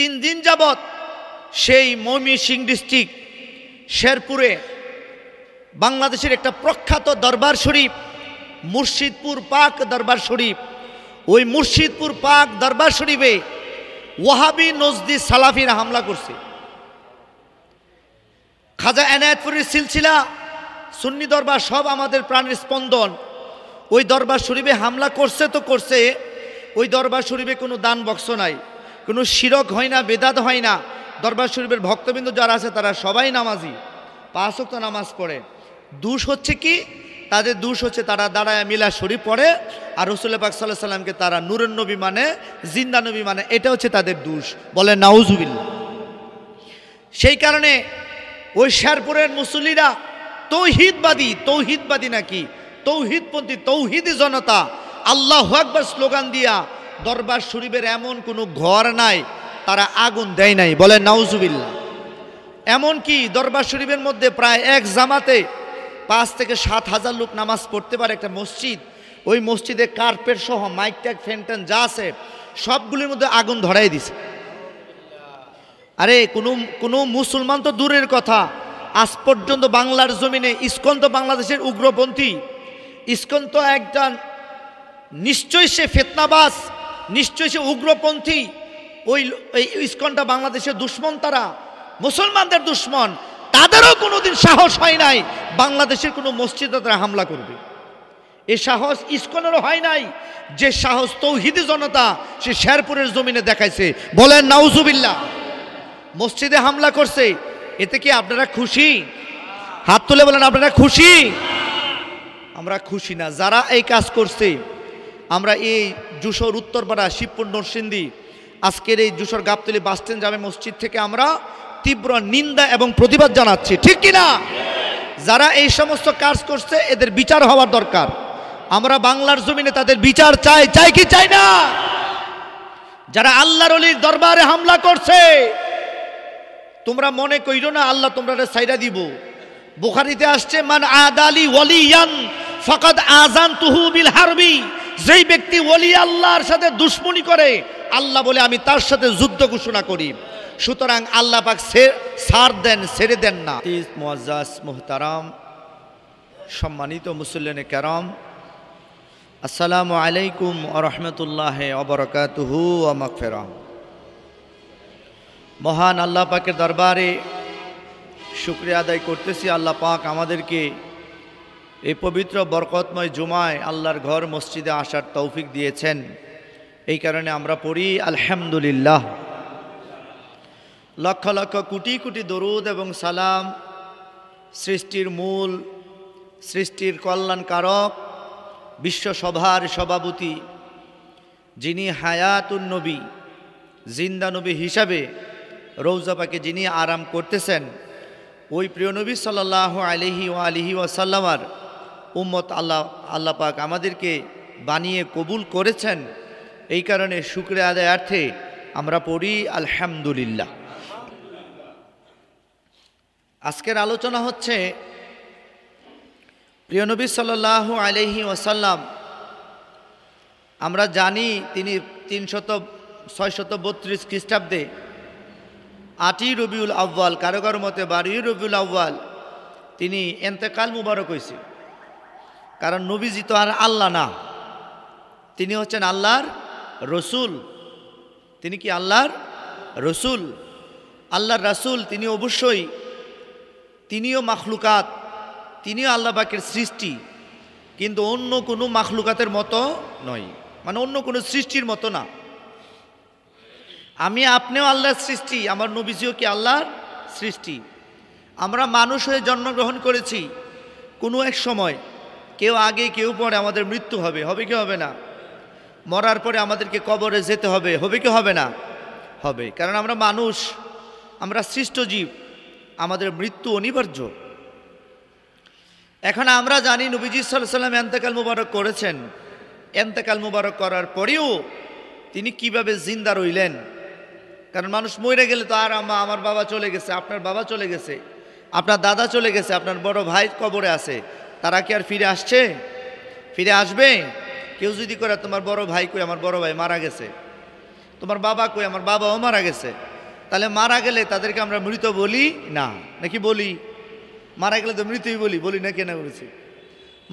3 দিন যাবৎ সেই ময়মনসিংহ ডিস্ট্রিক্ট শেরপুরে বাংলাদেশের একটা প্রখ্যাত দরবার শরীফ মুর্শিদপুর পাক দরবার শরীফ, ওই মুর্শিদপুর পাক দরবার শরীফে ওয়াহাবি নজদি সালাফিরা হামলা করছে। খাজা এনায়েতপুরের সিলসিলা সুন্নি দরবার সব আমাদের প্রাণের স্পন্দন। ওই দরবার শরীফে হামলা করছে তো করছে, ওই দরবার শরীফে কোনো দান বক্স নাই, কোনো শিরক হয় না, বেদাত হয় না। দরবার শরীফের ভক্তবৃন্দ যারা আছে তারা সবাই নামাজি, 5 ওয়াক্ত নামাজ পড়ে। দোষ হচ্ছে কি? তাদের দোষ হচ্ছে তারা দাঁড়ায় মিলাদ শরীফ পড়ে আর রাসূল পাক সাল্লাল্লাহু আলাইহি সাল্লামকে তারা নূরের নবী মানে, জিন্দা নবী মানে, এটা হচ্ছে তাদের দোষ। বলে নাউজুবিল্লাহ। সেই কারণে ওই শেরপুরের মুসল্লিরা তৌহিদবাদী নাকি তৌহিদপন্থী, তৌহিদি জনতা, আল্লাহু আকবার স্লোগান দিয়া দরবার শরীফের এমন কোনো ঘর নাই তারা আগুন দেয় নাই। বলে নাউজুবিল্লাহ। এমন কি দরবার শরীফের মধ্যে প্রায় এক জামাতে 5 থেকে 7 হাজার লোক নামাজ পড়তে পারে একটা মসজিদ। ওই মসজিদে কার্পেট সহ মাইক ট্যাগ ফ্যান যা আছে সবগুলির মধ্যে আগুন ধরাই দিছে। আরে কোনো মুসলমান তো দূরের কথা, আজ পর্যন্ত বাংলার জমিনে ইসকন তো বাংলাদেশের উগ্রপন্থী, ইসকন তো একটা নিশ্চয়ই সে ফিতনাবাজ, নিশ্চয়ই সে উগ্রপন্থী। ওই ইসকনটা বাংলাদেশের দুশ্মন, তারা মুসলমানদের দুশ্মন। তাদেরও কোনোদিন সাহস হয় নাই বাংলাদেশের কোনো মসজিদে তারা হামলা করবে। এ সাহস ইসকনেরও হয় নাই। যে সাহস তৌহিদি জনতা সে শেরপুরের জমিনে দেখাইছে। বলেন নাউজুবিল্লাহ। মসজিদে হামলা করছে, এতে কি আপনারা খুশি? হাত তুলে বলেন আপনারা খুশি? আমরা খুশি না। যারা এই কাজ করছে, আমরা এই যশোর উত্তরপাড়া শিবপুর নরসিংদী আজকের এই যশোর গাবতলী বাসস্ট্যান্ড জামে মসজিদ থেকে আমরা তীব্র নিন্দা এবং প্রতিবাদ জানাচ্ছি, ঠিক কিনা? যারা এই সমস্ত কাজ করছে এদের বিচার হওয়ার দরকার। আমরা বাংলার জমিনে তাদের বিচার চাই কি চাই না? যারা আল্লাহর ওলির দরবারে হামলা করছে, তোমরা মনে কইরো না আল্লাহ তোমরা সাইরা দিব। বুখারীতে আসছে, মান আদালি ওয়ালিয়ান ফাকাদ আযানতুহু বিল হারবি। যেই ব্যক্তি ওলি আল্লাহর সাথে দুশমনি করে, আল্লাহ বলে আমি তার সাথে যুদ্ধ ঘোষণা করি। সুতরাং আল্লাহ পাক ছাড় দেন, ছেড়ে দেন না। মুআজ্জাজ মুহতারাম, সম্মানিত মুসল্লিনে কেরাম, আসসালামু আলাইকুম ওয়া রাহমাতুল্লাহি ওয়া বারাকাতুহু ওয়া মাগফিরাহ। মহান আল্লাহ পাকের দরবারে শুকরিয়া আদায় করতেছি। আল্লাহ পাক আমাদেরকে এই পবিত্র বরকতময় জুমায় আল্লাহর ঘর মসজিদে আসার তৌফিক দিয়েছেন। এই কারণে আমরা পড়ি আলহামদুলিল্লাহ। লক্ষ লক্ষ কোটি কোটি দরুদ এবং সালাম সৃষ্টির মূল, সৃষ্টির কল্যাণকারক, বিশ্বসভার সভাপতি, যিনি হায়াতুন নবী, জিন্দা নবী হিসাবে রওজা পাকে যিনি আরাম করতেছেন, ওই প্রিয় নবী সাল্লাল্লাহু আলাইহি ওয়া আলিহি ওয়াসাল্লামার উম্মত আল্লাহ পাক আমাদেরকে বানিয়ে কবুল করেছেন। এই কারণে শুকরিয়া আদায়ার্থে আমরা পড়ি আলহামদুলিল্লাহ। আজকের আলোচনা হচ্ছে প্রিয় নবী সাল্লাল্লাহু আলাইহি ওয়াসাল্লাম। আমরা জানি তিনি 632 খ্রিস্টাব্দে 8ই রবিউল আউয়াল, কারো কারো মতে 12ই রবিউল আউয়াল তিনি ইন্তেকাল মুবারক হয়েছে। কারণ নবীজি তো আর আল্লাহ না, তিনি হচ্ছেন আল্লাহর রসুল। তিনি কি আল্লাহর রসুল? আল্লাহর রাসূল তিনি অবশ্যই, তিনিও মাখলুকাত, তিনিও আল্লাহ পাকের সৃষ্টি, কিন্তু অন্য কোনো মাখলুকাতের মতো নয়, মানে অন্য কোনো সৃষ্টির মতো না। আমি আপনিও আল্লাহর সৃষ্টি, আমার নবীজিও কি আল্লাহর সৃষ্টি। আমরা মানুষ হয়ে জন্মগ্রহণ করেছি। কোনো এক সময় কেউ আগে কেউ পরে আমাদের মৃত্যু হবে, হবে কি হবে না? মরার পরে আমাদেরকে কবরে যেতে হবে, হবে কি হবে না? হবে। কারণ আমরা মানুষ, আমরা সৃষ্ট জীব, আমাদের মৃত্যু অনিবার্য। এখন আমরা জানি নবীজি সাল্লাল্লাহু আলাইহি ওয়াসাল্লাম ইন্তেকাল মুবারক করেছেন। ইন্তেকাল মুবারক করার পরেও তিনি কিভাবে জিন্দা রইলেন? কারণ মানুষ মরে গেলে তো আর আমার বাবা চলে গেছে, আপনার বাবা চলে গেছে, আপনার দাদা চলে গেছে, আপনার বড় ভাই কবরে আছে, তারা কি আর ফিরে আসছে? ফিরে আসবে? কেউ যদি করে তোমার বড় ভাই কই, আমার বড় ভাই মারা গেছে, তোমার বাবা কই, আমার বাবাও মারা গেছে, তাহলে মারা গেলে তাদেরকে আমরা মৃত বলি না, নাকি বলি? মারা গেলে তো মৃতই বলি, বলি না কেন বলেছি?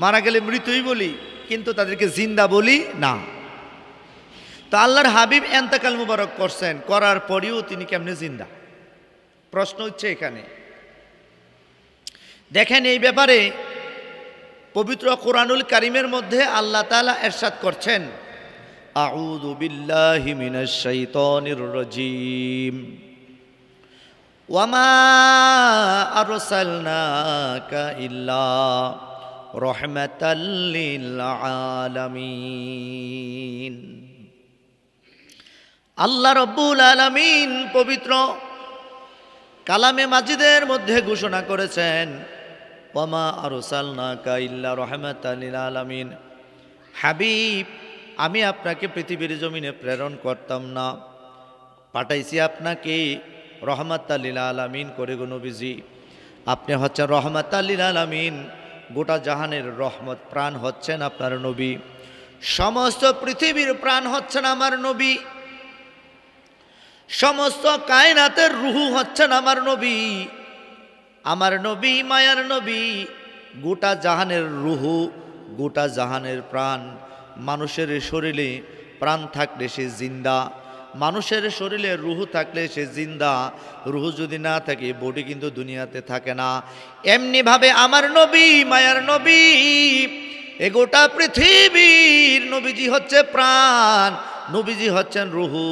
মারা গেলে মৃতই বলি, কিন্তু তাদেরকে জিন্দা বলি না। তো আল্লাহর হাবিব এন্তেকাল মুবারক করছেন, করার পরেও তিনি কেমনে জিন্দা? প্রশ্ন হচ্ছে এখানে। দেখেন এই ব্যাপারে পবিত্র কোরআনুল কারীমের মধ্যে আল্লাহ তাআলা ইরশাদ করছেন, আউযু বিল্লাহি মিনাশ শাইতানির রাজীম, ওয়ামা আরসালনাকা ইল্লা রাহমাতাল লিল আলামিন। আল্লাহ রাব্বুল আলামিন পবিত্র কালামে মাজিদের মধ্যে ঘোষণা করেছেন, ওয়ামা আরসালনাকা ইল্লা রাহমাতাল লিল আলামিন, হাবিব আমি আপনাকে পৃথিবীর জমিনে প্রেরণ করতাম না, পাঠাইছি আপনাকে রহমাতাল লিল আলামিন করে গো নবীজি। আপনি হচ্ছেন রহমাতাল লিল আলামিন, গোটা জাহানের রহমত, প্রাণ হচ্ছেন আপনার নবী, সমস্ত পৃথিবীর প্রাণ হচ্ছেন আমার নবী, সমস্ত কায়নাতের রুহু হচ্ছেন আমার নবী। আমার নবী মায়ার নবী, গোটা জাহানের রুহু, গোটা জাহানের প্রাণ। মানুষের শরীরে প্রাণ থাকলে সে জিন্দা, মানুষের শরীরে রুহু থাকলে সে জিন্দা, রুহু যদি না থাকে বডি কিন্তু দুনিয়াতে থাকে না। এমনিভাবে আমার নবী মায়ার নবী, এ গোটা পৃথিবীর নবীজি হচ্ছে প্রাণ, নবীজি হচ্ছেন রুহু।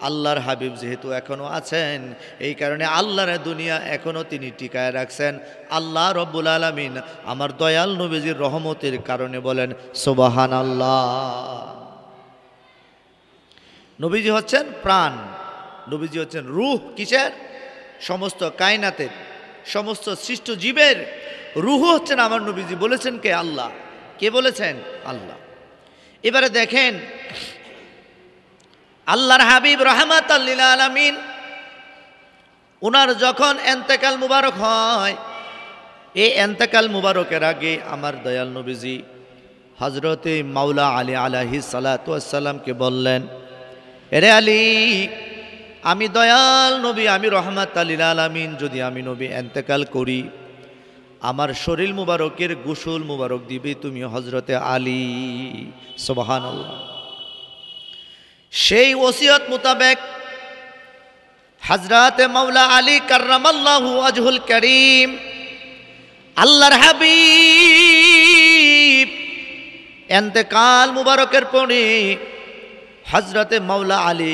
আল্লাহর হাবিব যেহেতু এখনো আছেন, এই কারণে আল্লাহর দুনিয়া এখনো তিনি টিকায় রাখছেন। আল্লাহ রব্বুল আলামিন আমার দয়াল নবীজির রহমতের কারণে বলেন সুবহানাল্লাহ। নবীজি হচ্ছেন প্রাণ, নবীজি হচ্ছেন রূহ। কিসের? সমস্ত কায়নাতের, সমস্ত সৃষ্ট জীবের রূহ হচ্ছেন আমার নবীজি। বলেছেন কে? আল্লাহ। কে বলেছেন? আল্লাহ। এবারে দেখেন আল্লাহর হাবিব রাহমাতাল লিল আলামিন, ওনার যখন এন্তেকাল মুবারক হয়, এই এন্তেকাল মুবারকের আগে আমার দয়াল নবীজি হযরতে মাওলা আলী আলাইহিস সালাতু ওয়াস সালামকে বললেন, এরে আলী, আমি দয়াল নবী, আমি রহমাতাল লিল আলামিন, যদি আমি নবী এন্তেকাল করি, আমার শরীর মুবারকের গোসল মুবারক দিবে তুমি হযরতে আলী। সুবহানাল্লাহ। সেই ওসিয়ত মোতাবেক হযরতে মাওলা আলী কাররামাল্লাহু ওয়াজহুল কারীম, আল্লাহর হাবিব এন্তেকাল মুবারকের পরে হযরতে মাওলা আলী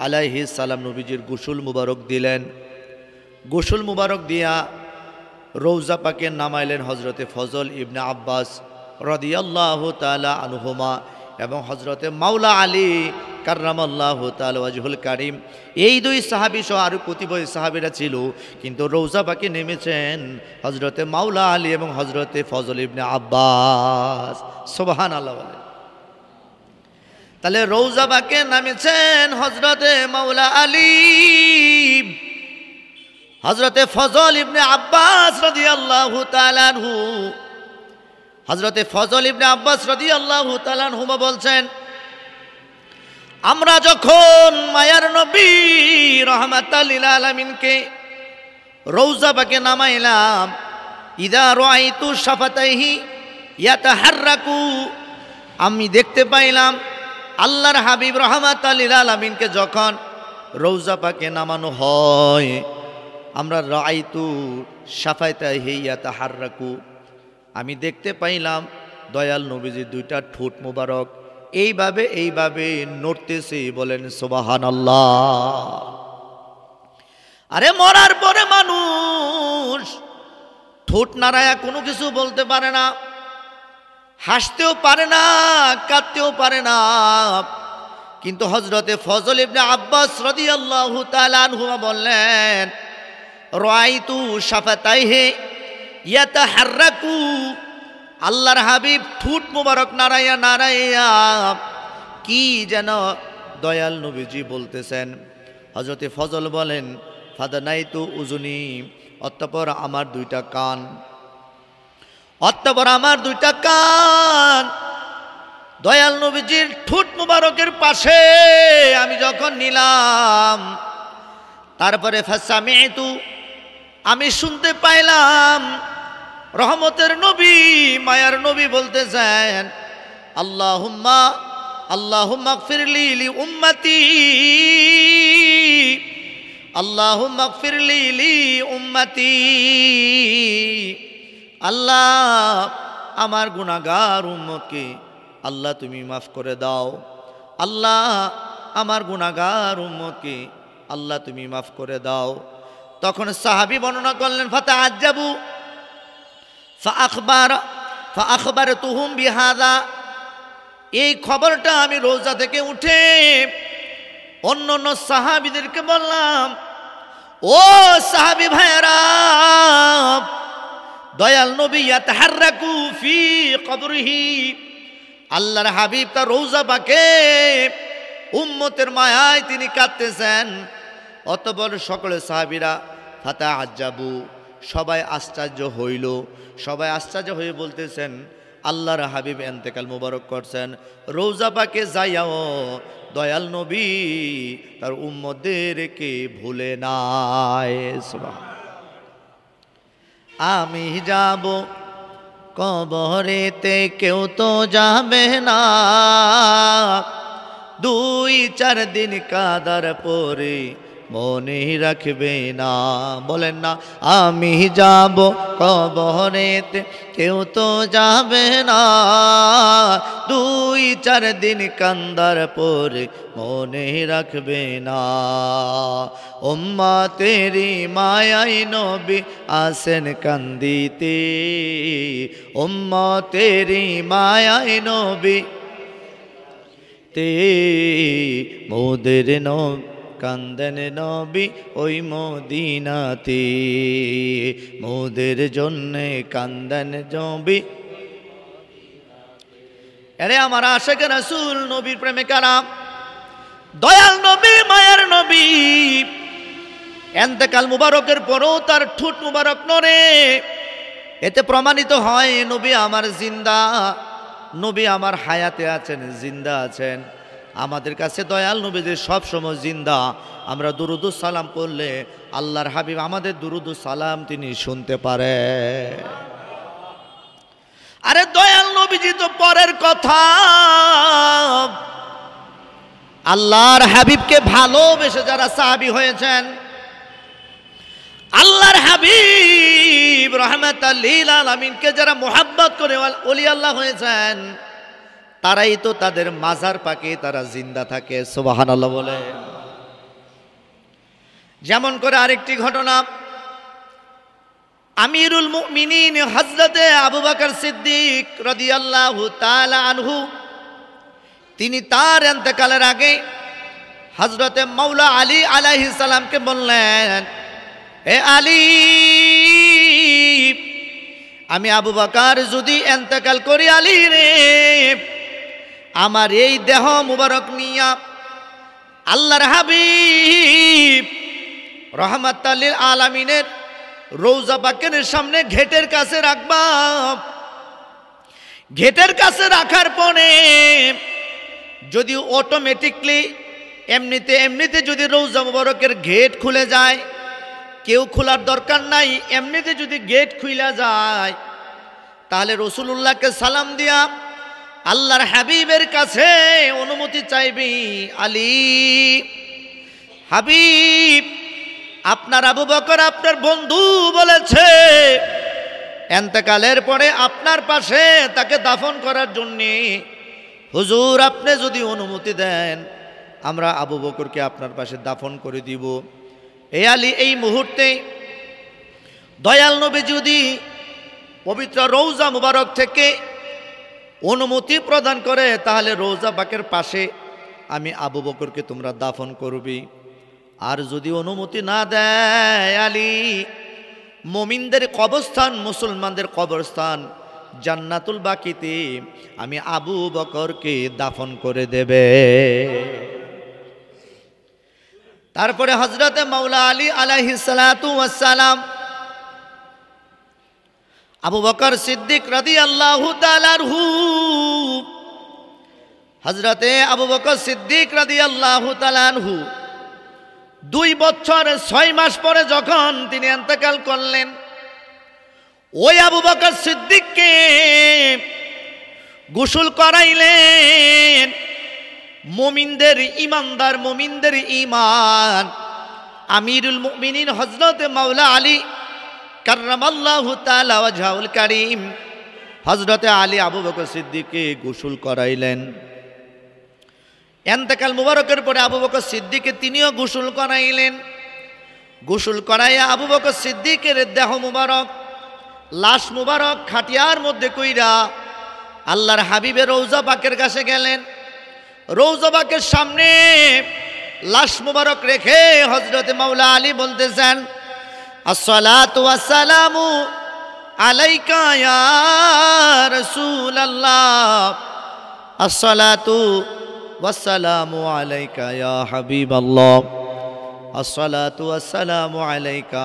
আলাইহিস সালাম নবীজির গোসল মুবারক দিলেন। গোসল মুবারক দিয়া রওজা পাকে নামাইলেন হযরতে ফজল ইবনে আব্বাস রাদিয়াল্লাহু তাআলা আনহুমা এবং হযরতে মাওলা আলী কাররামাল্লাহু তাআলা ওয়াজহুল কারীম। এই দুই সাহাবী সহ আরো কতিপয় সাহাবীরা ছিল, কিন্তু রওজা পাকে নেমেছেন হযরতে মাওলা আলী এবং হযরতে ফজল ইবনে আব্বাস। সুবহানাল্লাহ বলেন। তাহলে রওজা পাকে নামেছেন হযরতে মাওলা আলী, হযরতে ফজল ইবনে আব্বাস রাদিয়াল্লাহু তাআলা আনহু। হযরতে ফজল ইবনে আব্বাস রাদিয়াল্লাহু তাআলা আনহুমা বলছেন, আমরা যখন মায়ার নবী রাহমাতাল লিল আলামিনকে রওজা পাকে নামাইলাম, ইদা রাআইতু শাফাতাইহি ইয়াতাহাররাকু, আমি দেখতে পাইলাম আল্লাহর হাবিব রাহমাতাল লিল আলামিনকে যখন রওজা পাকে নামানো হয়, আমরা রাআইতু শাফাতাইহি ইয়াতাহাররাকু, আমি দেখতে পাইলাম দয়াল নবীজির দুইটা ঠোঁট মোবারক এইভাবে এইভাবে নড়তেছে। বলেন সুবহানাল্লাহ। আরে মরার পরে মানুষ ঠোঁট নাড়ায়া কোনো কিছু বলতে পারে না, হাসতেও পারে না, কাঁদতেও পারে না, কিন্তু হযরতে ফজল ইবনে আব্বাস রাদিয়াল্লাহু তাআলা আনহুমা বললেন, রাআইতু শাফাতাইহি ইয়াতাহাররাকু, আল্লাহর হাবিব ঠোঁট মোবারক নাড়াইয়া নাড়াইয়া কি যেন দয়াল নবীজি বলতেছেন। হযরতে ফজল বলেন, ফাদানাইতু উজুনি, অতঃপর আমার দুইটা কান, অতঃপর আমার দুইটা কান দয়াল নবীজির ঠোঁট মোবারকের পাশে আমি যখন নিলাম, তারপরে ফাসামিতু, আমি শুনতে পাইলাম রহমতের নবী মায়ার নবী বলতেছেন, আল্লাহুম্মা আল্লাহুম্মা গফিরলি লি উম্মতি, আল্লাহুম্মা গফিরলি লি উম্মতি। আল্লাহ আমার গুনাহগার উম্মতকে আল্লাহ তুমি মাফ করে দাও, আল্লাহ আমার গুনাহগার উম্মতকে আল্লাহ তুমি মাফ করে দাও। তখন সাহাবী বর্ণনা করলেন, ফাতাআজ্জাবু ফাআখবারতুহুম বিহাযা, এই খবরটা আমি রোজা থেকে উঠে অন্য অন্য সাহাবীদেরকে বললাম, ও সাহাবী ভাইয়েরা, দয়াল নবী ইয়াতাহাররাকু ফি কবরিহি, আল্লাহর হাবিব তার রওজা পাকে উম্মতের মায়ায় তিনি কাঁদতেছেন। অতঃপর সকলে সাহাবীরা ফাতাআজ্জাবু, সবাই আশ্চর্য হইল, সবাই আশ্চর্য হয়ে বলতেছেন, আল্লাহর হাবিব ইন্তেকাল মুবারক করছেন, রওজা পাকে যাইয়াও দয়াল নবী তার উম্মতদেরকে ভুলে নাই। সুবহানাল্লাহ। আমি যাব কবরেতে কেউ তো যাবে না, 2-4 দিন কাদার পরে মনে রাখবে না। বলেন না, আমি যাব কবরেতে কেউ তো যাবে না, 2-4 দিন কান্দার পরে মনে রাখবে না। উম্মতেরি মায়াই নবী আসেন কান্দিতে, উম্মতেরি মায়াই নবী তে মোদের নবী কান্দেন নবী ওই মদিনাতে, মোদের জন্যে কান্দেন নবী। আরে আমার আশিক রাসূল নবীর প্রেমিকারা, দয়াল নবী মায়ার নবী ইন্তেকাল মুবারকের পরও তার ঠোঁট মুবারক নড়ে, এতে প্রমাণিত হয় নবী আমার জিন্দা, নবী আমার হায়াতে আছেন, জিন্দা আছেন। আমাদের কাছে দয়াল নবী যে সব সময় জিন্দা, আমরা দুরুদুস সালাম পড়লে আল্লাহর হাবিব আমাদের দুরুদুস সালাম তিনি শুনতে পারে। আরে দয়াল নবীজি তো পরের কথা, আল্লাহর হাবিবকে ভালোবেসে যারা সাহাবী হয়েছেন, আল্লাহর হাবিব রাহমাতাল লিল আলামিনকে যারা মুহাব্বত করে ওলি আল্লাহ হয়েছেন, তারাই তো তাদের মাজার পাকে তারা জিন্দা থাকে। সুবহানাল্লাহ বলে। যেমন করে আরেকটি ঘটনা, আমিরুল মুমিনিন হযরতে আবু বকর সিদ্দিক রাদিয়াল্লাহু তাআলা আনহু, তিনি তার ইন্তেকালের আগে হযরতে মাওলা আলী আলাইহিস সালামকে বললেন, হে আলী, আমি আবু বকর যদি ইন্তেকাল করি, আলী রে, আমার এই দেহ মুবারক নিয়া আল্লাহর হাবিব রাহমাতাল লিল আলামিনের রওজা পাকের সামনে ঘেটের কাছে রাখবা। ঘেটের কাছে রাখার পরে যদি অটোমেটিকলি এমনিতে যদি রওজা মুবারকের গেট খুলে যায়, কেউ খোলার দরকার নাই, এমনিতে যদি গেট খুলে যায়, তাহলে রাসূলুল্লাহকে সালাম দিয়া আল্লাহর হাবিবের কাছে অনুমতি চাইবি, আলী হাবিব, আপনার আবু বকর আপনার বন্ধু বলেছে ইন্তেকালের পরে আপনার পাশে তাকে দাফন করার জন্য, হুজুর আপনি যদি অনুমতি দেন আমরা আবু বকরকে আপনার পাশে দাফন করে দিব। এই আলী, এই মুহূর্তে দয়াল নবী যদি পবিত্র রওজা মুবারক থেকে অনুমতি প্রদান করে, তাহলে রওজা পাকের পাশে আমি আবু বকরকে তোমরা দাফন করবি। আর যদি অনুমতি না দেয়, আলী, মুমিনদের কবরস্থান, মুসলমানদের কবরস্থান জান্নাতুল বাকিতে আমি আবু বকরকে দাফন করে দেবে। তারপরে হযরতে মাওলা আলী আলাইহিস সালাতু ওয়াস সালাম আবু বকর সিদ্দিক রাদিয়াল্লাহু তাআলা আনহু, হযরতে আবু বকর সিদ্দিক রাদিয়াল্লাহু তাআলা আনহু 2 বছর 6 মাস পরে যখন তিনি ইন্তেকাল করলেন, ওই আবু বকর সিদ্দিককে গোসল করাইলেন। মুমিনদের ইমানদার, মুমিনদের ইমান, আমিরুল মুমিনিন হযরত মাওলা আলী কাররামাল্লাহু তাআলা ওয়াজহুল কারীম, হযরত আলী আবু বকর সিদ্দিককে গোসল করাইলেন। ইন্তেকাল মুবারকের পরে আবু বকর সিদ্দিককে তিনিও গোসল করাইলেন। গোসল করাইয়া আবু বকর সিদ্দিকের দেহ মুবারক, লাশ মুবারক খাটিয়ার মধ্যে কইরা আল্লাহর হাবিবের রওজা পাকের কাছে গেলেন। রওজা পাকের সামনে লাশ মুবারক রেখে হযরত মাওলা আলী বলতেছেন, আসসালাতু ওয়াসসালামু আলাইকা ইয়া রাসূলুল্লাহ, আসসালাতু ওয়াসসালামু আলাইকা ইয়া হাবিবাল্লাহ, আসসালাতু ওয়াসসালামু আলাইকা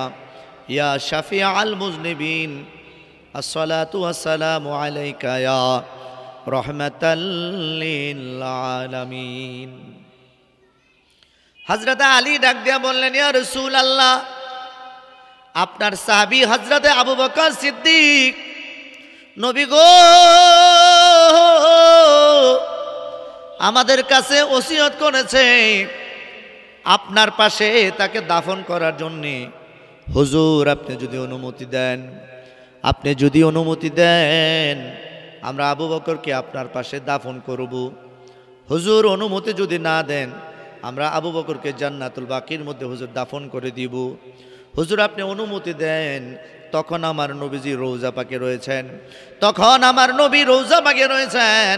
ইয়া শাফিআল মুযনিবিন, আসসালাতু ওয়াসসালামু আলাইকা ইয়া রাহমাতাল লিল আলামিন। হযরত আলী ডাক দিয়া বললেন, ইয়া রাসূলুল্লাহ, আপনার সাহাবী হযরত আবু বকর সিদ্দিক নবী গো আমাদের কাছে ওসিয়ত করেছে আপনার পাশে তাকে দাফন করার জন্যে। হুজুর আপনি যদি অনুমতি দেন, আপনি যদি অনুমতি দেন, আমরা আবু বকরকে আপনার পাশে দাফন করব। হুজুর অনুমতি যদি না দেন, আমরা আবু বকরকে জান্নাতুল বাকির মধ্যে হুজুর দাফন করে দিব। হুজুর আপনি অনুমতি দেন। তখন আমার নবীজি রওজা পাকে রয়েছেন, তখন আমার নবী রওজা পাকে রয়েছেন।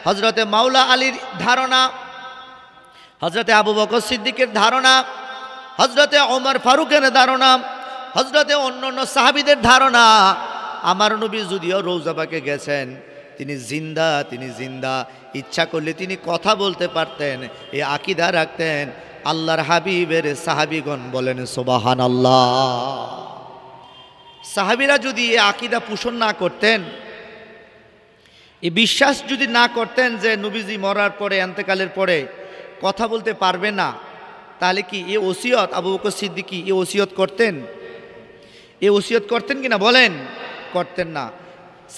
হযরতে মাওলা আলীর ধারণা, হযরতে আবু বকর সিদ্দিকের ধারণা, হযরতে ওমর ফারুকের ধারণা, হযরতে অন্যান্য সাহাবীদের ধারণা, আমার নবী যদিও রওজা পাকে গেছেন, তিনি জিন্দা, তিনি জিন্দা। ইচ্ছা করলে তিনি কথা বলতে পারতেন, এই আকীদা রাখতেন। আল্লাহর হাবিবের সাহাবীগণ বলেন সুবহানাল্লাহ। সাহাবীরা যদি এই আকীদা পোষণ না করতেন, এই বিশ্বাস যদি না করতেন যে নবীজি মরার পরে, ইন্তেকালের পরে কথা বলতে পারবে না, তাহলে কি এই ওসিয়ত আবু বকর সিদ্দিক এই ওসিয়ত করতেন? এই ওসিয়ত করতেন কিনা বলেন? করতেন না।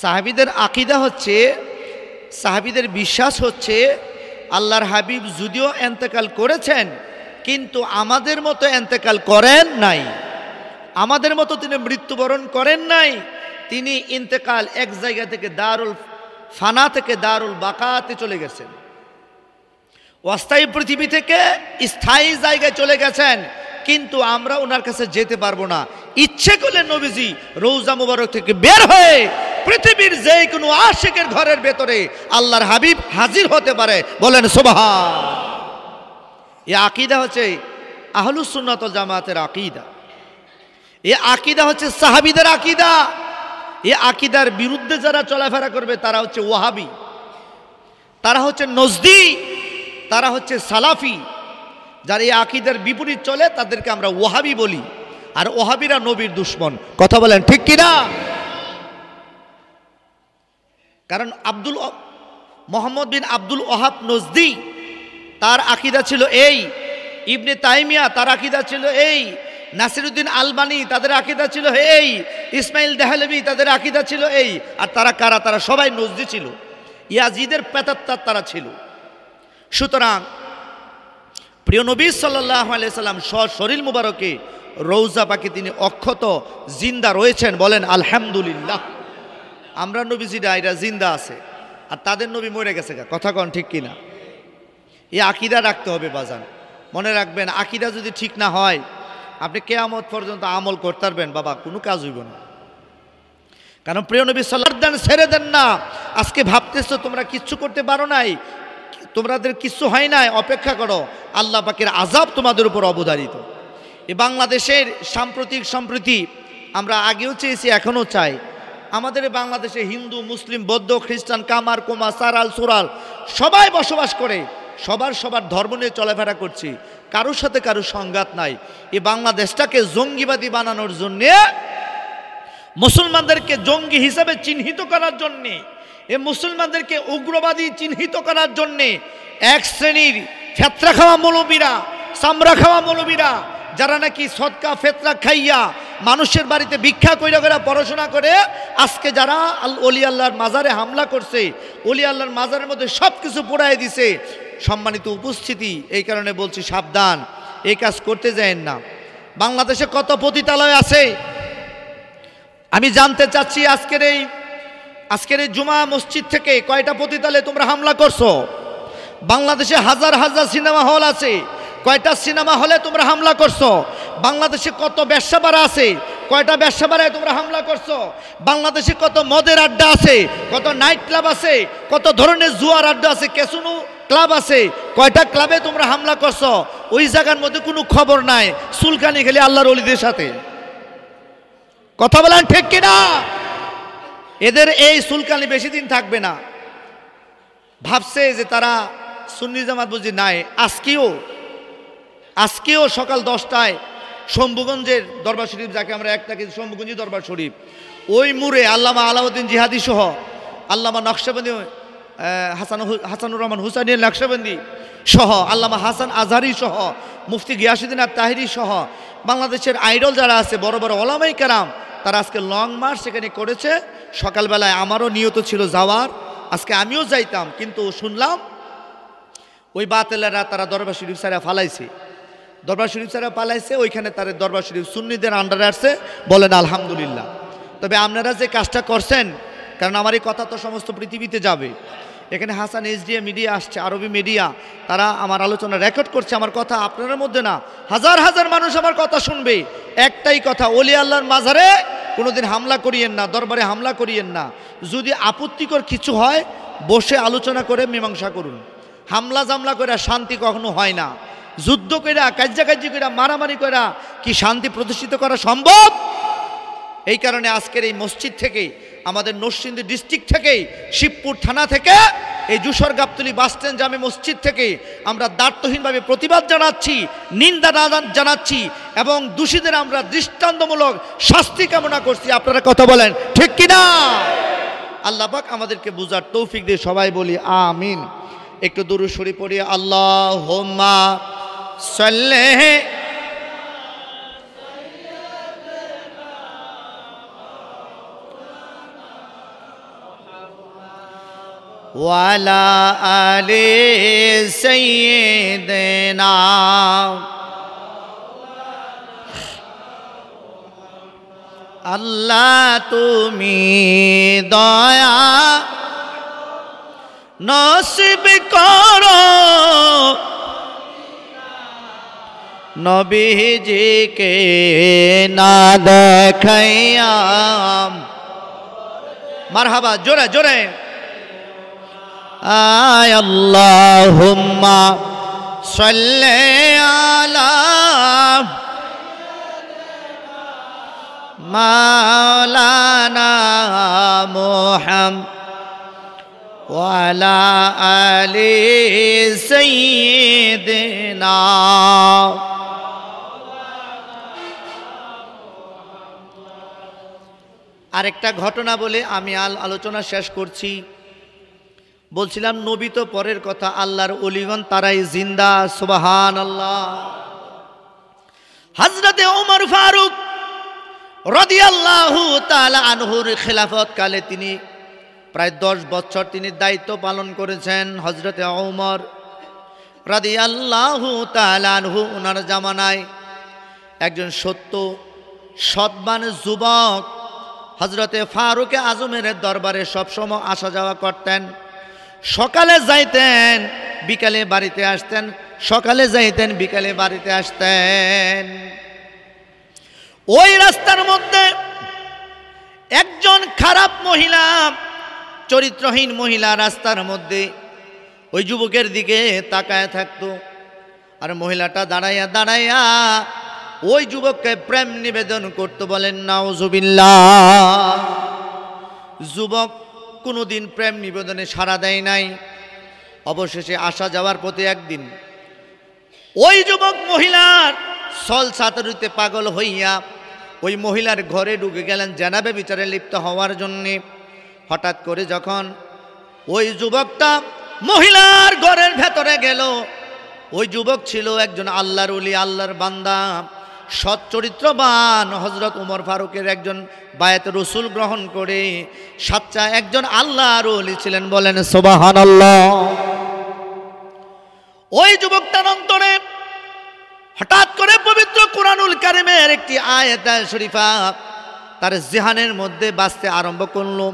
সাহাবীদের আকীদা হচ্ছে, সাহাবীদের বিশ্বাস হচ্ছে, আল্লাহর হাবিব যদিও ইন্তেকাল করেছেন, কিন্তু আমাদের মতো ইন্তেকাল করেন নাই, আমাদের মতো তিনি মৃত্যুবরণ করেন নাই। তিনি ইন্তেকাল এক জায়গা থেকে দারুল ফানা থেকে দারুল বাকাতে চলে গেছেন, অস্থায়ী পৃথিবী থেকে স্থায়ী জায়গায় চলে গেছেন, কিন্তু আমরা ওনার কাছে যেতে পারবো না। ইচ্ছে করলে নবীজি রওজা মুবারক থেকে বের হয়ে পৃথিবীর যে কোনো আশিকের ঘরের ভেতরে আল্লাহর হাবিব হাজির হতে পারে। বলেন সুবহান। এই আকীদা হচ্ছে আহলুস সুন্নাত ওয়াল জামাতের আকীদা। এই আকীদা হচ্ছে সাহাবীদের আকীদা। এই আকীদার বিরুদ্ধে যারা চলাফেরা করবে তারা হচ্ছে ওয়াহাবি, তারা হচ্ছে নজদি, তারা হচ্ছে সালাফি। যারা এই আকীদার বিপরীত চলে তাদেরকে আমরা ওয়াহাবি বলি, আর ওয়াহাবিরা নবীর দুশমন। কথা বলেন ঠিক কিনা? কারণ মোহাম্মদ বিন আব্দুল ওয়াহাব নজদি, তার আকীদা ছিল এই। ইবনে তাইমিয়া তার আকীদা ছিল এই। নাসিরউদ্দিন আলবানী তাদের আকীদা ছিল এই। ইসমাইল দেহলভি তাদের আকীদা ছিল এই। আর তারা কারা? তারা সবাই নজদি ছিল, ইয়াজিদের পেতাত্তার তারা ছিল। সুতরাং প্রিয় নবী সাল্লাল্লাহু আলাইহি সাল্লাম শরীর মুবারকে রওজা পাকে তিনি অক্ষত জিন্দা রয়েছেন। বলেন আলহামদুলিল্লাহ। আমরা নবীজি ডাইরা জিন্দা আছে, আর তাদের নবী মরে গেছে। কথা কন ঠিক কিনা? এই আকীদা রাখতে হবে বাজান। মনে রাখবেন, আকীদা যদি ঠিক না হয়, আপনি কিয়ামত পর্যন্ত আমল করতে পারবেন বাবা, কোনো কাজ হইব না। কারণ প্রিয় নবী সাল্লাল্লাহু আলাইহি ওয়াসাল্লাম ছেড়ে দেন না। আজকে ভাবতেছো তোমরা কিচ্ছু করতে পারো নাই, তোমাদের কিচ্ছু হয় নাই, অপেক্ষা করো, আল্লাহ পাকের আযাব তোমাদের উপর অবধারিত। এই বাংলাদেশের সম্প্রতি আমরা আগেও চেয়েছি, এখনও চাই, আমাদের বাংলাদেশে হিন্দু, মুসলিম, বৌদ্ধ, খ্রিস্টান, কামার, কোমা, সারাল, সুরাল সবাই বসবাস করে, সবার ধর্ম নিয়ে চলাফেরা করছি, কারোর সাথে কারোর সংঘাত নাই। এই বাংলাদেশটাকে জঙ্গিবাদী বানানোর জন্যে, মুসলমানদেরকে জঙ্গি হিসাবে চিহ্নিত করার জন্যে, এই মুসলমানদেরকে উগ্রবাদী চিহ্নিত করার জন্যে এক শ্রেণীর ফেতরা খাওয়া মৌলবীরা চামড়া খাওয়া মৌলবীরা, যারা নাকি সদকা ফেতরা খাইয়া মানুষের বাড়িতে ভিক্ষা কইরা কইরা পড়াশোনা করে, আজকে যারা অলি আল্লাহর মাজারে হামলা করছে, অলি আল্লাহর মাজারের মধ্যে সব কিছু পোড়ায় দিছে। সম্মানিত উপস্থিতি, এই কারণে বলছি সাবধান, এই কাজ করতে যায়েন না। বাংলাদেশে কত পতিতালয় আছে আমি জানতে চাচ্ছি। আজকের এই জুমা মসজিদ থেকে কয়টা পতিতালয়ে তোমরা হামলা করছো? বাংলাদেশে হাজার হাজার সিনেমা হল আছে, কয়টা সিনেমা হলে তোমরা হামলা করছো? বাংলাদেশে কত ব্যবসাবাড়া আছে, কয়টা ব্যবসাবাড়ায় তোমরা হামলা করছো? বাংলাদেশে কত মদের আড্ডা আছে, কত নাইট ক্লাব আছে, কত ধরনের জুয়ার আড্ডা আছে, ক্যাসিনো ক্লাব আছে, কয়টা ক্লাবে তোমরা হামলা করছো? ওই জায়গার মধ্যে কোনো খবর নাই, চুলকানি খেলে আল্লাহর ওলিদের সাথে। কথা বলেন ঠিক কিনা? এদের এই চুলকানি বেশি দিন থাকবে না। ভাবছে যে তারা সুন্নি জামাত বুঝি নাই। আজকেও সকাল 10টায় শম্ভুগঞ্জের দরবার শরীফ, যাকে আমরা একটা কিন্তু শম্ভুগঞ্জি দরবার শরীফ, ওই মুড়ে আল্লামা আলাউদ্দিন জিহাদি সহ, আল্লামা নকশবন্দি হাসানুর রহমান হুসাইন নকশবন্দি সহ, আল্লামা হাসান আজহারি সহ, মুফতি গিয়াসুদ্দিন আর তাহিরি সহ বাংলাদেশের আইডল যারা আছে, বড় বড় ওলামাই কেরাম, তারা আজকে লং মার্চ সেখানে করেছে। সকালবেলায় আমারও নিয়ত ছিল যাওয়ার, আজকে আমিও যাইতাম, কিন্তু শুনলাম ওই বাতেলেরা তারা দরবার শরীফ সারা ফালাইছে, ওইখানে তার দরবার শরীফ সুন্নিদের আন্ডারে আসছে। বলেন আলহামদুলিল্লাহ। তবে আপনারা যে কাজটা করছেন, কারণ আমার এই কথা তো সমস্ত পৃথিবীতে যাবে, এখানে হাসান এইচডিএ মিডিয়া আসছে, আরবি মিডিয়া, তারা আমার আলোচনা রেকর্ড করছে। আমার কথা আপনাদের মধ্যে না, হাজার হাজার মানুষ আমার কথা শুনবে। একটাই কথা, ওলি আল্লাহর মাজারে কোনোদিন হামলা করিয়েন না, দরবারে হামলা করিয়েন না। যদি আপত্তিকর কিছু হয় বসে আলোচনা করে মীমাংসা করুন। হামলা জামলা করে শান্তি কখনো হয় না। যুদ্ধ কইরা, কাজ্যাকাজ্যি কইরা, মারামারি কইরা কি শান্তি প্রতিষ্ঠিত করা সম্ভব? এই কারণে আজকের এই মসজিদ থেকে, আমাদের নরসিংদী ডিস্ট্রিক্ট থেকে, শিবপুর থানা থেকে, এই যশোর গাবতলী বাস স্ট্যান্ড জামে মসজিদ থেকে আমরা দায়িত্বহীনভাবে প্রতিবাদ জানাচ্ছি, নিন্দা জানাচ্ছি এবং দোষীদের আমরা দৃষ্টান্তমূলক শাস্তি কামনা করছি। আপনারা কথা বলেন ঠিক কিনা? আল্লাহ পাক আমাদেরকে বুঝার তৌফিক দিয়ে সবাই বলি আমিন। একটু দুরূদ শরীফ পড়ি। আল্লাহুম্মা সাল্লি ওয়ালা আলি সাইয়্যিদিনা। আল্লাহ তুমি দয়া নসিব করো নবীজিকে না দেখাইয়া। মারহাবা, জোরে জোরে। আয় আল্লাহুম্মা সাল্লি আলা মাওলানা মুহাম্মদ ওয়ালা আলি সাইয়্যিদিনা। আরেকটা ঘটনা বলে আমি আলোচনা শেষ করছি। বলছিলাম নবী তো পরের কথা, আল্লাহর ওলিগণ তারাই জিন্দা। সুবহানাল্লাহ। হযরতে ওমর ফারুক রাদিয়াল্লাহু তাআলা আনহুর খেলাফত কালে তিনি প্রায় 10 বছর তিনি দায়িত্ব পালন করেছেন। হযরতে ওমর রাদিয়াল্লাহু তাআলা আনহু, ওনার জামানায় একজন সৎবান যুবক হযরতে ফারুকে আজমের দরবারে সবসময় আসা যাওয়া করতেন। সকালে যাইতেন, বিকালে বাড়িতে আসতেন, সকালে যাইতেন, বিকালে বাড়িতে আসতেন। ওই রাস্তার মধ্যে একজন খারাপ মহিলা, চরিত্রহীন মহিলা রাস্তার মধ্যে ওই যুবকের দিকে তাকায় থাকতো। আর মহিলাটা দাঁড়াইয়া দাঁড়াইয়া ওই যুবককে প্রেম নিবেদন করতে। বলেন নাউজুবিল্লাহ। যুবক কোনোদিন প্রেম নিবেদনে সাড়া দেয় নাই। অবশেষে আসা যাওয়ার পথে একদিন ওই যুবক মহিলার ছল ছাতরিতে পাগল হইয়া ওই মহিলার ঘরে ঢুকে গেলেন জানাবে বিচারে লিপ্ত হওয়ার জন্যে। হঠাৎ করে যখন ওই যুবকটা মহিলার ঘরের ভেতরে গেল, ওই যুবক ছিল একজন আল্লাহর ওলি, আল্লাহর বান্দা, সৎ চরিত্রবান। হযরত উমর ফারুকের একজন বায়াতে রসুল গ্রহণ করে সাচ্চা একজন আল্লাহর ওলি ছিলেন। বলেন সুবহানাল্লাহ। ওই যুবকটার অন্তরে হঠাৎ করে পবিত্র কুরআনুল কারীমের একটি আয়াত শরীফা তার জিহানের মধ্যে বাজতে আরম্ভ করলো।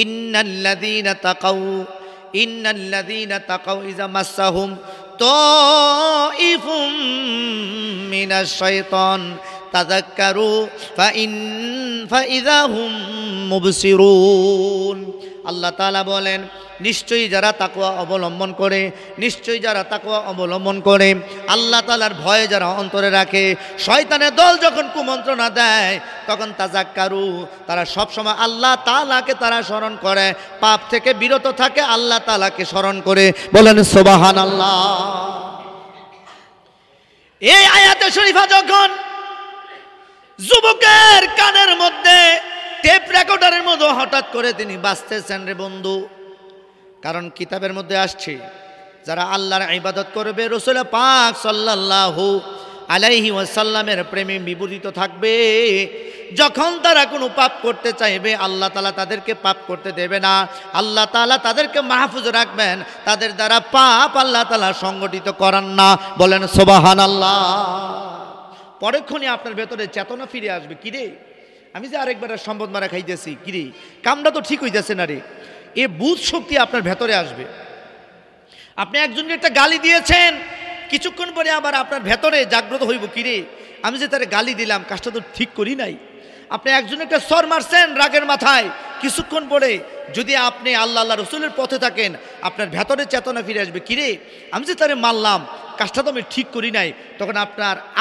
ইন্নাল্লাযীনা তাকাউ ইযা মাসসাহুম তাইফুম মিনাশ শাইতান তাযাক্কারু ফাইযা হুম মুবসিরুন। আল্লাহ তাআলা বলেন, নিশ্চয়ই যারা তাকওয়া অবলম্বন করে, নিশ্চয়ই যারা তাকওয়া অবলম্বন করে, আল্লাহ তাআলার ভয় যারা অন্তরে রাখে, শয়তানের দল যখন কুমন্ত্রণা দেয় তখন তাযাক্কারু, তারা সবসময় আল্লাহ তাআলাকে তারা স্মরণ করে, পাপ থেকে বিরত থাকে, আল্লাহ তাআলাকে স্মরণ করে। বলেন সুবহানাল্লাহ। এই আয়াতে শরীফা যখন যুবকের কানের মধ্যে টেপ রেকর্ডারের মতো হঠাৎ করে তিনি বাজতেছেন রে বন্ধু, কারণ কিতাবের মধ্যে আসছে যারা আল্লাহর ইবাদত করবে, রাসূল পাক সাল্লাল্লাহু আলাইহি ওয়াসাল্লামের প্রেমে বিবর্তিত থাকবে, যখন তারা কোনো পাপ করতে চাইবে আল্লাহ তাআলা তাদেরকে পাপ করতে দেবে না, আল্লাহ তাআলা তাদেরকে মাহফুজ রাখবেন, তাদের দ্বারা পাপ আল্লাহ তাআলা সংগঠিত করান না। বলেন সুবহানাল্লাহ। পরক্ষণে আপনার ভেতরে চেতনা ফিরে আসবে, কিরে আমি যে আরেকবার সম্পদ মারা খাইতেছি, কিরে কামটা তো ঠিক হইতেছে না রে, এ বুধ শক্তি আপনার ভেতরে আসবে। আপনি একজনকে একটা গালি দিয়েছেন, কিছুক্ষণ পরে আবার আপনার ভেতরে জাগ্রত হইব, কিরে আমি যে তারে গালি দিলাম কাজটা তো ঠিক করি নাই। আপনি একজন একটা সর মারছেন রাগের মাথায়, কিছুক্ষণ পরে যদি আপনি আল্লাহ আল্লাহ রসুলের পথে থাকেন আপনার ভেতরে চেতনা ফিরে আসবে, কিরে আমি যে তারে মারলাম কাজটা তো আমি ঠিক করি নাই। তখন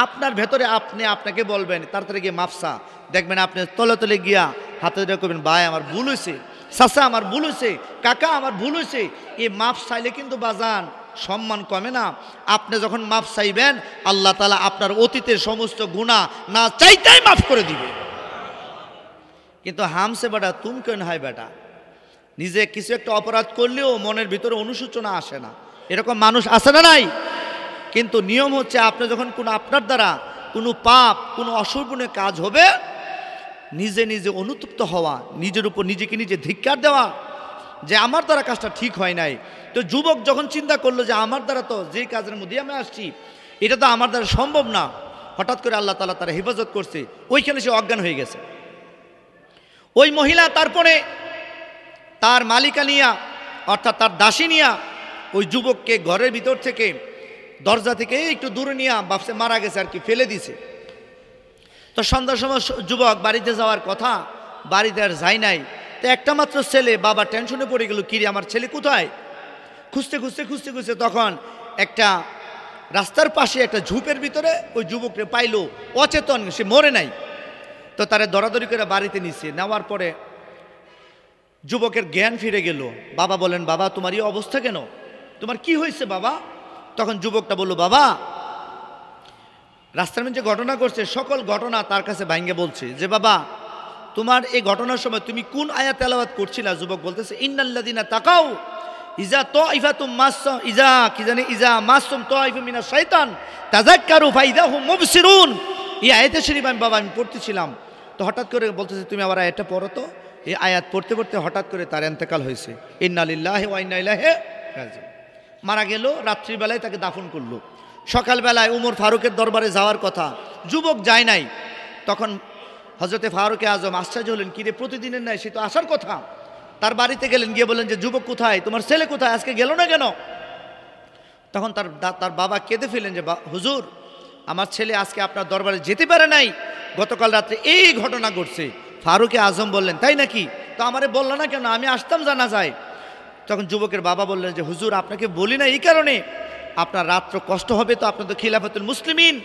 আপনার ভেতরে আপনি আপনাকে বলবেন, তাড়াতাড়ি গিয়ে মাফসা, দেখবেন আপনি তলে তলে গিয়া হাতে ধরে করবেন, ভাই আমার ভুল হয়েছে, চাচা আমার ভুল হয়েছে, কাকা আমার ভুল হয়েছে। এই মাফ চাইলে কিন্তু বাজান সম্মান কমে না। আপনি যখন মাফ চাইবেন আল্লাহ তাআলা আপনার অতীতের সমস্ত গুনাহ না চাইতেই মাফ করে দিবে। কিন্তু হামসে বেটা তুম কেন হয় বেটা, নিজে কিছু একটা অপরাধ করলেও মনের ভিতরে অনুশোচনা আসে না, এরকম মানুষ আছে না নাই? কিন্তু নিয়ম হচ্ছে আপনি যখন কোনো আপনার দ্বারা কোনো পাপ কোনো অশোভনীয় কাজ হবে, নিজে নিজে অনুতপ্ত হওয়া, নিজের উপর নিজেকে নিজে ধিক্কার দেওয়া যে আমার দ্বারা কাজটা ঠিক হয় নাই। তো যুবক যখন চিন্তা করলো যে আমার দ্বারা তো যে কাজের মধ্যে আমি আসছি এটা তো আমার দ্বারা সম্ভব না, হঠাৎ করে আল্লাহ তাআলা তার হেফাজত করছে, ওইখানে সে অজ্ঞান হয়ে গেছে। ওই মহিলা তারপরে তার মালিকা নিয়া অর্থাৎ তার দাসী নিয়া ওই যুবককে ঘরের ভিতর থেকে দরজা থেকে একটু দূরে নিয়ে বাপসে মারা গেছে আর কি, ফেলে দিছে। তো সন্ধ্যার সময় যুবক বাড়িতে যাওয়ার কথা, বাড়িতে আর যায় নাই। তো একটা মাত্র ছেলে, বাবা টেনশনে পড়ে গেল, কিরে আমার ছেলে কোথায়? খুঁজতে খুঁজতে খুঁজতে খুঁজতে তখন একটা রাস্তার পাশে একটা ঝোপের ভিতরে ওই যুবককে পাইলো, অচেতন, সে মরে নাই। তো তারা দরাদরি করে বাড়িতে নিচ্ছে, নেওয়ার পরে যুবকের জ্ঞান ফিরে গেল। বাবা বলেন, বাবা তোমার এই অবস্থা কেন, তোমার কি হয়েছে বাবা? তখন যুবকটা বলল, বাবা রাস্তার মধ্যে যে ঘটনা করছে সকল ঘটনা তার কাছে ভাঙ্গে বলছে যে বাবা তোমার এই ঘটনার সময় তুমি কোন আয়াত তেলাওয়াত করছিলা? যুবক বলতেছে, ইন্নাল্লাযীনা তাকাউ ইজা তাইফাতুম মাসসাম ইজা কি জানি ইজা মাসসাম তাইফুম মিনাশ শাইতান তাযাক্কারু ফাইদা হুম মুবসিরুন। এই আয়াতে শরীফ আমি বাবা আমি পড়তেছিলাম, তো হঠাৎ করে বলতেছে তুমি আবার আয়াতটা পড়ো তো। এই আয়াত পড়তে পড়তে হঠাৎ করে তার ইন্তেকাল হয়েছে। ইন্না লিল্লাহি ওয়া ইন্না ইলাইহি রাজিউন। মারা গেল, রাত্রিবেলায় তাকে দাফন করলো। সকালবেলায় উমর ফারুকের দরবারে যাওয়ার কথা, যুবক যায় নাই। তখন হযরতে ফারুকে আজম আশ্চর্য হলেন, কিরে প্রতিদিনের নাই সে তো আসার কথা। তার বাড়িতে গেলেন, গিয়ে বললেন যে যুবক কোথায়, তোমার ছেলে কোথায়, আজকে গেল না কেন? তখন তার বাবা কেঁদে ফেলেন যে হুজুর আমার ছেলে আজকে আপনার দরবারে যেতে পারে নাই, গতকাল রাত্রে এই ঘটনা ঘটছে। ফারুকে আজম বললেন, তাই নাকি? তো আমারে বললো না কেন, আমি আসতাম জানা যায়। তখন যুবকের বাবা বললেন যে হুজুর আপনাকে বলি না এই কারণে, আপনার রাত্র কষ্ট হবে, তো আপনার তো খিলাফতুল মুসলিমিন,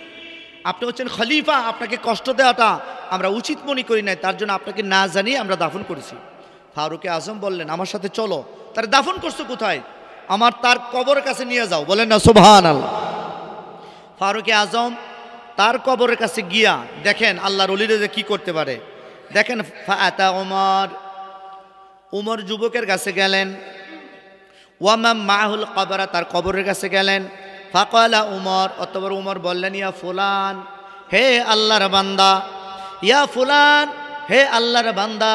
আপনি হচ্ছেন খলিফা, আপনাকে কষ্ট দেওয়াটা আমরা উচিত মনে করি নাই, তার জন্য আপনাকে না জানিয়ে আমরা দাফন করেছি। ফারুকে আজম বললেন, আমার সাথে চলো। তার দাফন করছো কোথায়? আমার তার কবরের কাছে নিয়ে যাও। বলেন না সুবহানাল্লাহ। ফারুকে আজম তার কবরের কাছে গিয়া দেখেন আল্লাহর ওলিরা যে কি করতে পারে। দেখেন ফাআতা উমর যুবকের কাছে গেলেন, ওয়ামাম মাহুল কবরা তার কবরের কাছে গেলেন, ফাকালা উমর, অতঃপর উমর বললেন, ইয়া ফুলান, হে আল্লাহর বান্দা, ইয়া ফুলান, হে আল্লাহর বান্দা,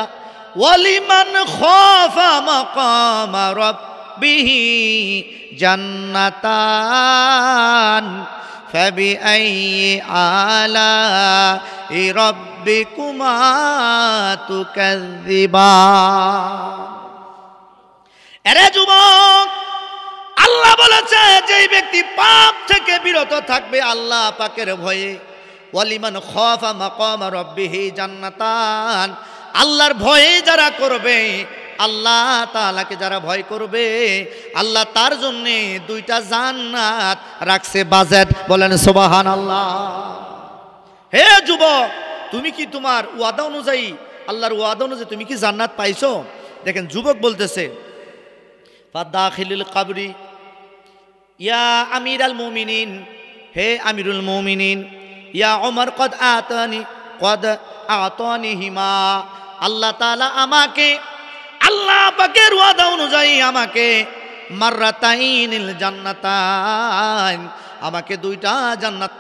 ওয়ালিমান খাফা মাকামা রাব্বিহি জান্নাতান ফাবিআইয়ি আলাই রাব্বিকুমা তুকাযযিবান। আরে যুবক, আল্লাহ বলেছে যেই ব্যক্তি পাপ থেকে বিরত থাকবে আল্লাহ পাকের ভয়ে, ওয়ালিমান খাফা মাকামা রাব্বিহি জান্নাতান, আল্লাহর ভয়ে যারা করবে, আল্লাহ তাআলাকে যারা ভয় করবে, আল্লাহ তার জন্য দুইটা জান্নাত রাখছে বাজেট। বলেন সুবহানাল্লাহ। হে যুবক, তুমি কি তোমার ওয়াদা অনুযায়ী, আল্লাহর ওয়াদা অনুযায়ী তুমি কি জান্নাত পাইছো? দেখেন যুবক বলতেছে, ফাদাখিলুল কবরি ইয়া আমিরাল মুমিনিন, হে আমিরুল মুমিনিন, ইয়া ওমর কদ আতানিহিমা, আল্লাহ তাআলা আমাকে, আল্লাহ পাকের ওয়াদা অনুযায়ী আমাকে মাররাতাইনিল জান্নাতাইন, আমাকে দুইটা জান্নাত